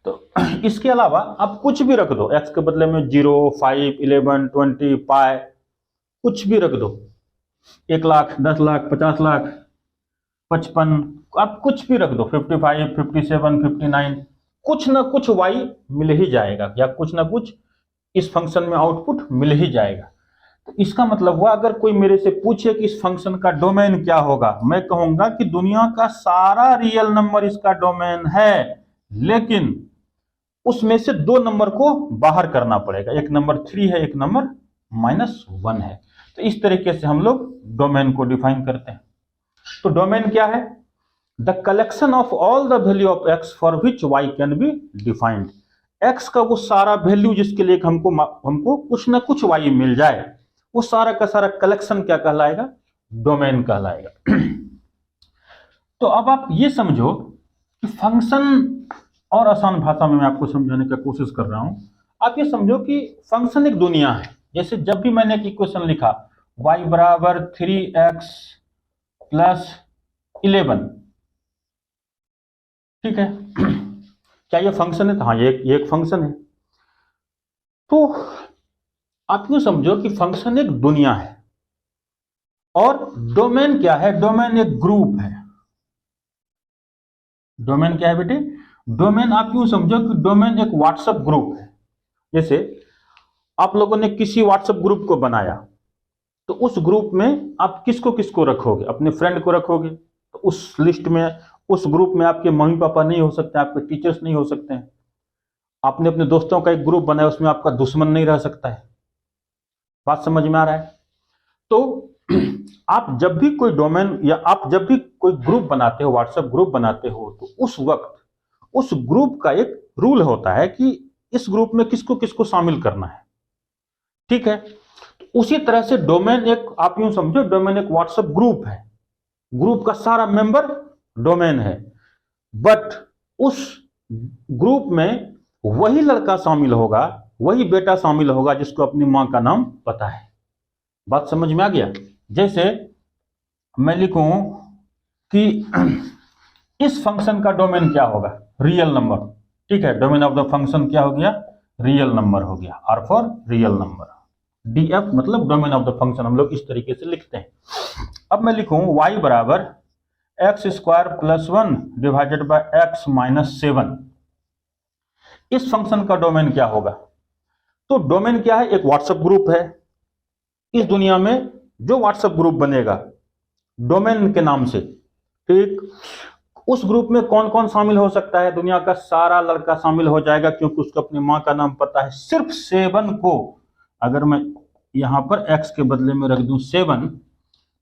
A: तो इसके अलावा आप कुछ भी रख दो, x के बदले में 0 5 11 20 पाई, कुछ भी रख दो, 1 लाख 10 लाख 50 लाख 55, आप कुछ भी रख दो, 55 57 59, कुछ ना कुछ वाई मिल ही जाएगा, या कुछ ना कुछ इस फंक्शन में आउटपुट मिल ही जाएगा। तो इसका मतलब हुआ अगर कोई मेरे से पूछे कि इस फंक्शन का डोमेन क्या होगा, मैं कहूंगा कि दुनिया का सारा रियल नंबर इसका डोमेन है, लेकिन उसमें से दो नंबर को बाहर करना पड़ेगा। एक नंबर 3 है, एक नंबर -1 है। तो इस तरीके से हम लोग डोमेन को डिफाइन करते हैं। तो डोमेन क्या है? The collection of all the value of x for which Y can be defined. X का वो सारा वैल्यू जिसके लिए हमको कुछ ना कुछ वाई मिल जाए, वो सारा का सारा कलेक्शन क्या कहलाएगा? डोमेन कहलाएगा। तो अब आप ये समझो कि फंक्शन, और आसान भाषा में मैं आपको समझाने की कोशिश कर रहा हूं। आप ये समझो कि फंक्शन एक दुनिया है। जैसे जब भी मैंने एक इक्वेशन लिखा y बराबर 3x प्लस 11, ठीक है, क्या ये फंक्शन है? तो हाँ, ये एक फंक्शन है। तो आप यूं समझो कि फंक्शन एक दुनिया है, और डोमेन क्या है? डोमेन एक ग्रुप है। डोमेन क्या है बेटे? डोमेन आप यूं समझो कि डोमेन एक व्हाट्सएप ग्रुप है। जैसे आप लोगों ने किसी व्हाट्सएप ग्रुप को बनाया, तो उस ग्रुप में आप किसको किसको रखोगे? अपने फ्रेंड को रखोगे। तो उस लिस्ट में, उस ग्रुप में आपके मम्मी पापा नहीं हो सकते, आपके टीचर्स नहीं हो सकते हैं। आपने अपने दोस्तों का एक ग्रुप बनाया, उसमें आपका दुश्मन नहीं रह सकता है। बात समझ में आ रहा है? तो आप जब भी कोई डोमेन या आप जब भी कोई ग्रुप बनाते हो, व्हाट्सएप ग्रुप बनाते हो, तो उस वक्त उस ग्रुप का एक रूल होता है कि इस ग्रुप में किसको किसको शामिल करना है, ठीक है। तो उसी तरह से डोमेन एक, आप यूं समझो, डोमेन एक व्हाट्सएप ग्रुप है। ग्रुप का सारा मेंबर डोमेन है, बट उस ग्रुप में वही लड़का शामिल होगा, वही बेटा शामिल होगा जिसको अपनी मां का नाम पता है। बात समझ में आ गया? जैसे मैं लिखूं कि इस फंक्शन का डोमेन क्या होगा? रियल नंबर, ठीक है, डोमेन ऑफ द फंक्शन क्या हो गया, रियल नंबर हो गया, R for real number. DF मतलब डोमेन ऑफ द फंक्शन हम लोग इस तरीके से लिखते हैं। अब मैं लिखूं y बराबर x square plus 1 divided by x minus 7। इस फंक्शन का डोमेन क्या होगा? तो डोमेन क्या है, एक व्हाट्सएप ग्रुप है। इस दुनिया में जो व्हाट्सएप ग्रुप बनेगा डोमेन के नाम से, ठीक, उस ग्रुप में कौन कौन शामिल हो सकता है? दुनिया का सारा लड़का शामिल हो जाएगा, क्योंकि उसको अपनी माँ का नाम पता है। सिर्फ 7 को अगर मैं यहां पर x के बदले में रख दूं 7,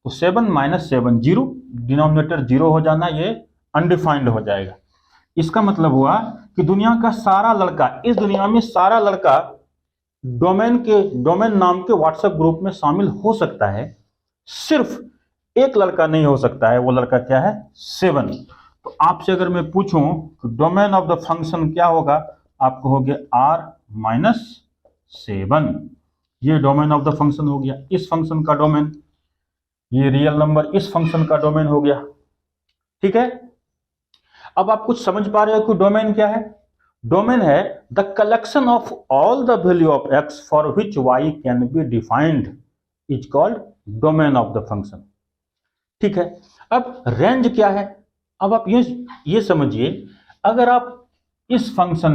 A: तो 7 माइनस 7 जीरो, डिनोमिनेटर जीरो हो जाना, ये अनडिफाइंड हो जाएगा। इसका मतलब हुआ कि दुनिया का सारा लड़का, इस दुनिया में सारा लड़का डोमेन नाम के व्हाट्सएप ग्रुप में शामिल हो सकता है। सिर्फ एक लड़का नहीं हो सकता है, वो लड़का क्या है, 7। तो आपसे अगर मैं पूछूं तो डोमेन ऑफ द फंक्शन क्या होगा, आपको हो गया r माइनस 7। ये डोमेन ऑफ द फंक्शन हो गया, इस फंक्शन का डोमेन। ये रियल नंबर इस फंक्शन का डोमेन हो गया। ठीक है, अब आप कुछ समझ पा रहे हो कि डोमेन क्या है? डोमेन है the collection of all the value of x for which y can be defined is called domain of the function. ठीक है, अब रेंज क्या है? अब आप ये समझिए, अगर आप इस फंक्शन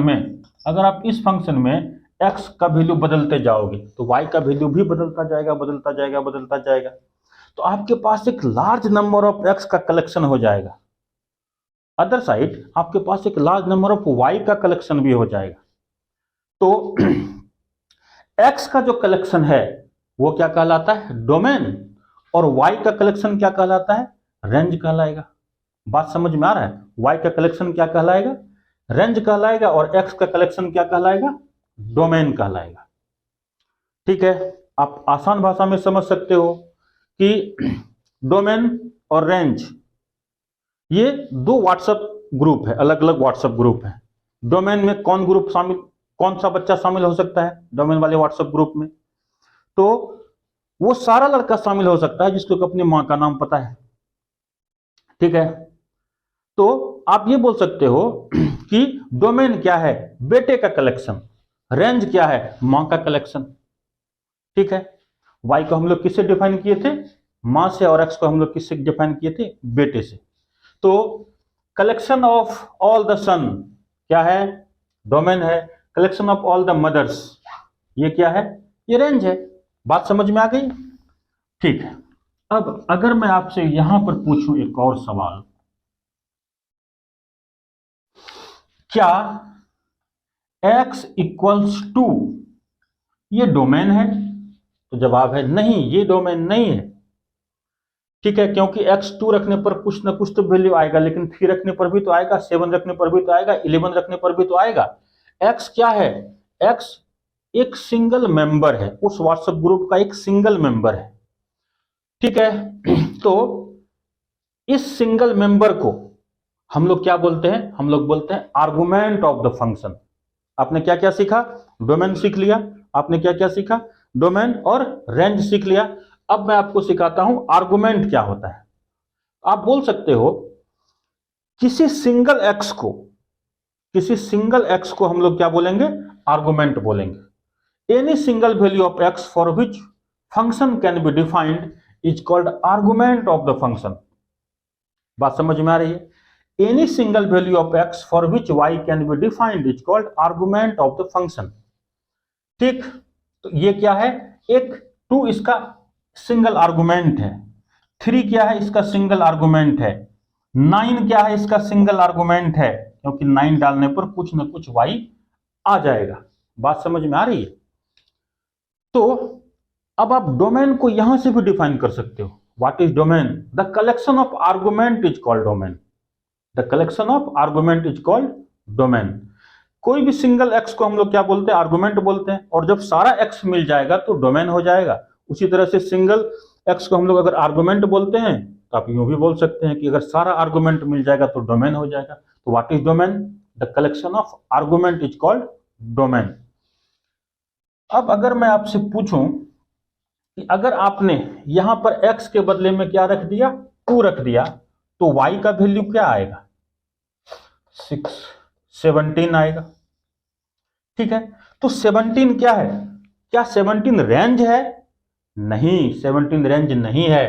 A: में x का वैल्यू बदलते जाओगे तो y का वैल्यू भी बदलता जाएगा। तो आपके पास एक लार्ज नंबर ऑफ x का कलेक्शन हो जाएगा। अदर साइड आपके पास एक लार्ज नंबर ऑफ y का कलेक्शन भी हो जाएगा। तो x का जो कलेक्शन है वो क्या कहलाता है, डोमेन, और y का कलेक्शन क्या कहलाता है, रेंज कहलाएगा। बात समझ में आ रहा है? y का कलेक्शन क्या कहलाएगा, रेंज कहलाएगा, और x का कलेक्शन क्या कहलाएगा, डोमेन कहलाएगा। ठीक है, आप आसान भाषा में समझ सकते हो कि डोमेन और रेंज ये दो व्हाट्सएप ग्रुप है, अलग अलग व्हाट्सएप ग्रुप है। डोमेन में कौन सा बच्चा शामिल हो सकता है डोमेन वाले व्हाट्सएप ग्रुप में? तो वो सारा लड़का शामिल हो सकता है जिसको अपनी मां का नाम पता है। ठीक है, तो आप ये बोल सकते हो कि डोमेन क्या है, बेटे का कलेक्शन, रेंज क्या है, मां का कलेक्शन। ठीक है, y को हम लोग किससे डिफाइन किए थे, मां से, और x को हम लोग किससे डिफाइन किए थे, बेटे से। तो collection of all the son क्या है, डोमेन है। Collection of all the mothers ये क्या है, ये रेंज है। बात समझ में आ गई? ठीक है, अब अगर मैं आपसे यहां पर पूछूं एक और सवाल, क्या x इक्वल्स टू ये डोमेन है? तो जवाब है नहीं, ये डोमेन नहीं है। ठीक है, क्योंकि x 2 रखने पर कुछ ना कुछ तो वैल्यू आएगा, लेकिन 3 रखने पर भी तो आएगा, 7 रखने पर भी तो आएगा, 11 रखने पर भी तो आएगा। x क्या है, x एक सिंगल मेंबर है, उस व्हाट्सएप ग्रुप का एक सिंगल मेंबर है। ठीक है, तो इस सिंगल मेंबर को हम लोग क्या बोलते हैं, हम लोग बोलते हैं आर्गुमेंट ऑफ द फंक्शन। आपने क्या क्या सीखा, डोमेन सीख लिया, आपने क्या क्या सीखा, डोमेन और रेंज सीख लिया। अब मैं आपको सिखाता हूं आर्गुमेंट क्या होता है। आप बोल सकते हो किसी सिंगल एक्स को हम लोग क्या बोलेंगे, आर्गुमेंट बोलेंगे। Any single value of x for which function can be defined is called argument of the function. बात समझ में आ रही है? Any single value of x for which Y can be defined is called argument of the function. ठीक, तो ये क्या है, एक 2 इसका सिंगल आर्गुमेंट है, 3 क्या है, इसका सिंगल आर्गुमेंट है, 9 क्या है, इसका सिंगल आर्गुमेंट है, क्योंकि 9 डालने पर कुछ ना कुछ y आ जाएगा। बात समझ में आ रही है? तो अब आप डोमेन को यहां से भी डिफाइन कर सकते हो। What is domain? The collection of argument is called domain. The collection of argument is called domain. कोई भी सिंगल एक्स को हम लोग क्या बोलते हैं, आर्गुमेंट बोलते हैं, और जब सारा एक्स मिल जाएगा तो डोमेन हो जाएगा। उसी तरह से सिंगल एक्स को हम लोग अगर आर्गुमेंट बोलते हैं तो आप यूं भी बोल सकते हैं कि अगर सारा आर्गुमेंट मिल जाएगा तो डोमेन हो जाएगा। तो what is domain? The collection of argument is called domain. अब अगर मैं आपसे पूछूं कि अगर आपने यहां पर x के बदले में क्या रख दिया, 2 रख दिया, तो y का वैल्यू क्या आएगा, 6 17 आएगा। ठीक है, तो 17 क्या है? क्या 17 रेंज है? नहीं, 17 रेंज नहीं है,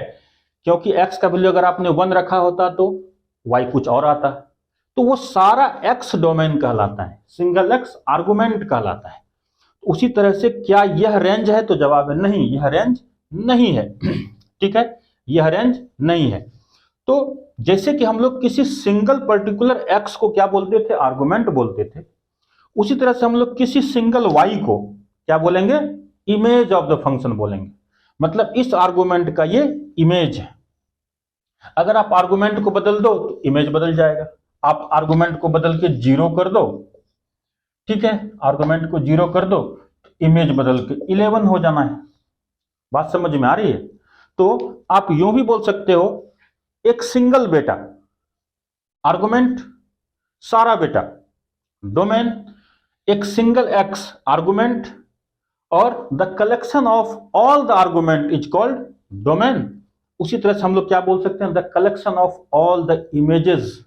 A: क्योंकि x का वैल्यू अगर आपने 1 रखा होता तो y कुछ और आता। तो वो सारा x डोमेन कहलाता है, सिंगल x आर्गुमेंट कहलाता है। उसी तरह से क्या यह रेंज है? तो जवाब है नहीं, यह रेंज नहीं है। ठीक है, यह रेंज नहीं है। तो जैसे कि हम लोग किसी सिंगल पर्टिकुलर x को क्या बोलते थे? आर्गुमेंट बोलते थे। उसी तरह से हम लोग किसी सिंगल y को क्या बोलेंगे? इमेज ऑफ द फंक्शन बोलेंगे। मतलब इस आर्गुमेंट का ये इमेज है। अगर आप आर्गुमेंट को बदल दो तो इमेज बदल जाएगा। आप आर्गुमेंट को बदल के 0 कर दो, ठीक है, आर्गुमेंट को 0 कर दो तो इमेज बदल के 11 हो जाना है। बात समझ में आ रही है? तो आप यूं भी बोल सकते हो, एक सिंगल बेटा, आर्गुमेंट सारा बेटा, डोमेन एक सिंगल एक्स आर्गुमेंट, और the collection of all the argument is called domain. उसी तरह से हम लोग क्या बोल सकते हैं? The collection of all the images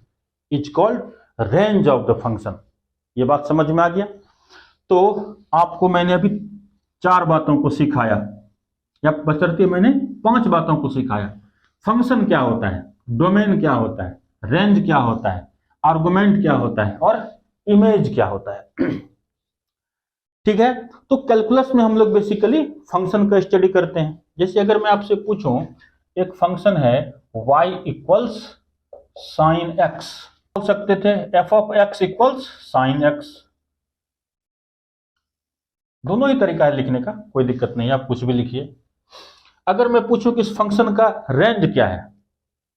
A: is called range of the function. ये बात समझ में आ गया? तो आपको मैंने अभी 4 बातों को सिखाया, या बशर्ते मैंने 5 बातों को सिखाया। फंक्शन क्या होता है, डोमेन क्या होता है, रेंज क्या होता है, आर्गुमेंट क्या होता है, और इमेज क्या होता है। ठीक है, तो कैलकुलस में हम लोग बेसिकली फंक्शन का स्टडी करते हैं। जैसे अगर मैं आपसे पूछूं, एक फंक्शन है y इक्वल्स साइन x, बोल सकते थे f of x equals sign x। दोनों ही तरीका है लिखने का, कोई दिक्कत नहीं है, आप कुछ भी लिखिए। अगर मैं पूछूं कि इस फंक्शन का रेंज क्या है,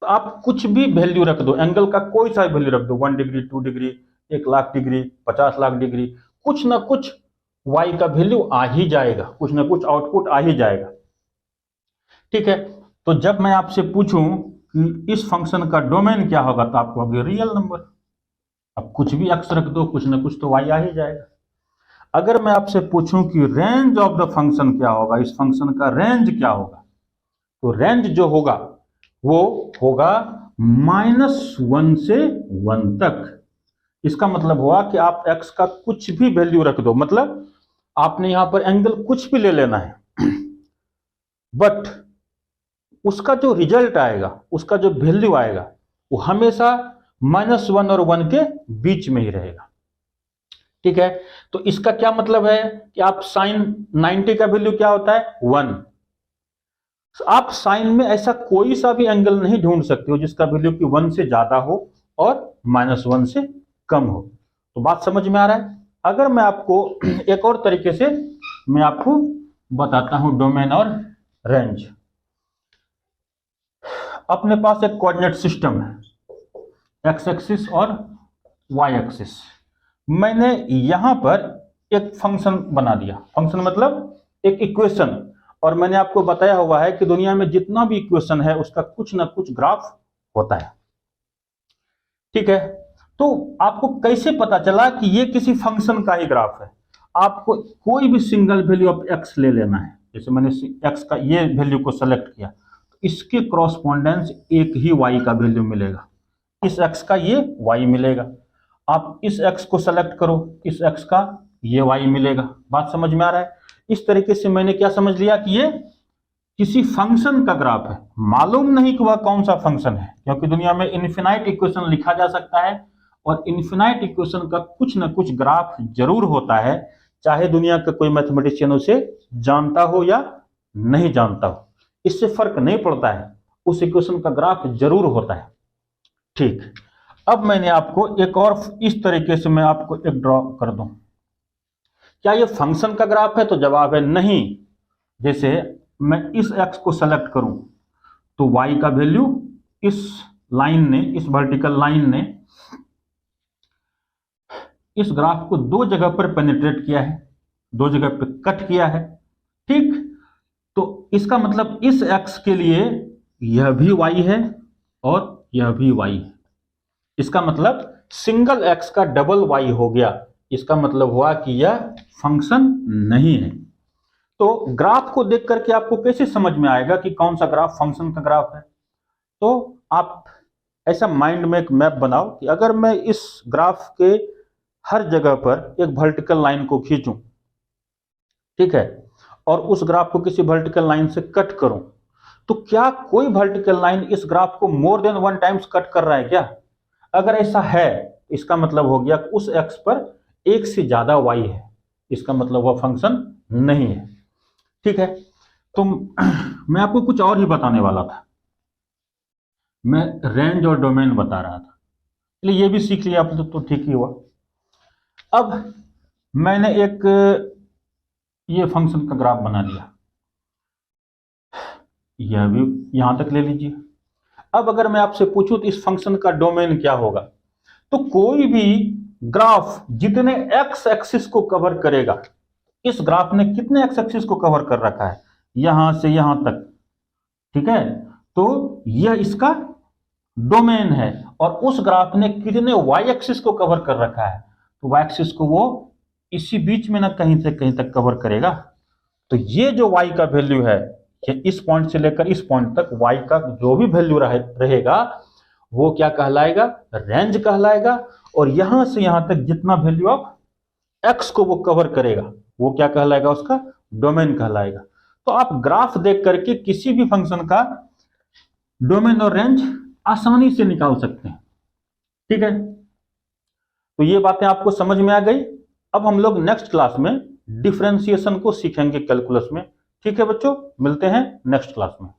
A: तो आप कुछ भी वैल्यू रख दो, एंगल का कोई सा वैल्यू रख दो, 1 degree, 2 degree, 1 lakh degree, 50 lakh degree, कुछ ना कुछ y का वैल्यू आ ही जाएगा, कुछ ना कुछ आउटपुट आ ही जाएगा। ठीक है, तो जब मैं आपसे पूछूं कि इस फंक्शन का डोमेन क्या होगा, तो आपको होगा रियल नंबर। अब कुछ भी x रख दो, कुछ ना कुछ तो y आ ही जाएगा। अगर मैं आपसे पूछूं कि रेंज ऑफ द फंक्शन क्या होगा, इस फंक्शन का रेंज क्या होगा, तो रेंज जो होगा वो होगा -1 से 1 तक। इसका मतलब हुआ कि आप x का कुछ भी वैल्यू रख दो, मतलब आपने यहां पर एंगल कुछ भी ले लेना है, बट उसका जो रिजल्ट आएगा, उसका जो वैल्यू आएगा, वो हमेशा -1 और 1 के बीच में ही रहेगा। ठीक है, तो इसका क्या मतलब है कि आप साइन 90 का वैल्यू क्या होता है? 1। आप साइन में ऐसा कोई सा भी एंगल नहीं ढूंढ सकते हो जिसका वैल्यू कि 1 से ज्यादा हो और -1 से कम हो। तो बात समझ में आ रहा है? अगर मैं आपको एक और तरीके से मैं आपको बताता हूं डोमेन और रेंज। अपने पास एक कोऑर्डिनेट सिस्टम है, एक्स एक्सिस और वाई एक्सिस। मैंने यहां पर एक फंक्शन बना दिया, फंक्शन मतलब एक इक्वेशन, और मैंने आपको बताया हुआ है कि दुनिया में जितना भी इक्वेशन है उसका कुछ ना कुछ ग्राफ होता है। ठीक है, तो आपको कैसे पता चला कि ये किसी फंक्शन का ही ग्राफ है? आपको कोई भी सिंगल वैल्यू ऑफ एक्स ले लेना है। जैसे मैंने एक्स का ये वैल्यू को सेलेक्ट किया, तो इसके क्रॉसपोंडेंस एक ही वाई का वैल्यू मिलेगा, इस एक्स का ये वाई मिलेगा। आप इस एक्स को सेलेक्ट करो, इस एक्स का ये वाई मिलेगा। बात समझ में आ रहा है? इस तरीके से मैंने क्या समझ लिया कि ये किसी फंक्शन का ग्राफ है। मालूम नहीं कि वह कौन सा फंक्शन है, क्योंकि दुनिया में इन्फिनाइट इक्वेशन लिखा जा सकता है, और इन्फिनाइट इक्वेशन का कुछ ना कुछ ग्राफ जरूर होता है, चाहे दुनिया का कोई मैथमेटिशियन उसे जानता हो या नहीं जानता हो, इससे फर्क नहीं पड़ता है, उस इक्वेशन का ग्राफ जरूर होता है। ठीक, अब मैंने आपको एक और इस तरीके से मैं आपको एक ड्रॉ कर दूं, क्या ये फंक्शन का ग्राफ है? तो जवाब है नहीं। जैसे मैं इस एक्स को सेलेक्ट करूं, तो y का वैल्यू इस लाइन ने, इस वर्टिकल लाइन ने इस ग्राफ को 2 जगह पर पेनिट्रेट किया है, 2 जगह पर कट किया है। ठीक, तो इसका मतलब इस x के लिए यह भी y है और यह भी y है। इसका मतलब सिंगल x का डबल y हो गया। इसका मतलब हुआ कि यह फंक्शन नहीं है। तो ग्राफ को देख करके आपको कैसे समझ में आएगा कि कौन सा ग्राफ फंक्शन का ग्राफ है? तो आप ऐसा माइंड में एक मैप बनाओ कि अगर मैं इस ग्राफ के हर जगह पर एक वर्टिकल लाइन को खींचूं, ठीक है, और उस ग्राफ को किसी वर्टिकल लाइन से कट करूं, तो क्या कोई वर्टिकल लाइन इस ग्राफ को मोर देन 1 टाइम्स कट कर रहा है क्या? अगर ऐसा है, इसका मतलब हो गया कि उस एक्स पर एक से ज्यादा वाई है, इसका मतलब वह फंक्शन नहीं है, ठीक है। तो मैं आपको कुछ और ही बताने वाला था, मैं रेंज और डोमेन बता रहा था, इसलिए ये भी सीख लिया आप तो ठीक ही हुआ। अब मैंने एक ये फंक्शन का ग्राफ बना लिया, यह भी यहां तक ले लीजिए। अब अगर मैं आपसे पूछूं तो इस फंक्शन का डोमेन क्या होगा, तो कोई भी ग्राफ जितने एक्स एक्सिस को कवर करेगा, इस ग्राफ ने कितने एक्स एक्सिस को कवर कर रखा है, यहां से यहां तक, ठीक है, तो यह इसका डोमेन है। और उस ग्राफ ने कितने वाई एक्सिस को कवर कर रखा है, तो वाई एक्सिस को वो इसी बीच में ना कहीं से कहीं तक कवर करेगा। तो ये जो वाई का वैल्यू है, इस पॉइंट से लेकर इस पॉइंट तक वाई का जो भी वैल्यू रहेगा वो क्या कहलाएगा, रेंज कहलाएगा। और यहां से यहां तक जितना वैल्यू ऑफ एक्स को वो कवर करेगा वो क्या कहलाएगा, उसका डोमेन कहलाएगा। तो आप ग्राफ देख करके किसी भी फंक्शन का डोमेन और रेंज आसानी से निकाल सकते हैं, ठीक है। तो ये बातें आपको समझ में आ गई। अब हम लोग नेक्स्ट क्लास में डिफरेंशिएशन को सीखेंगे कैलकुलस में, ठीक है बच्चों, मिलते हैं नेक्स्ट क्लास में।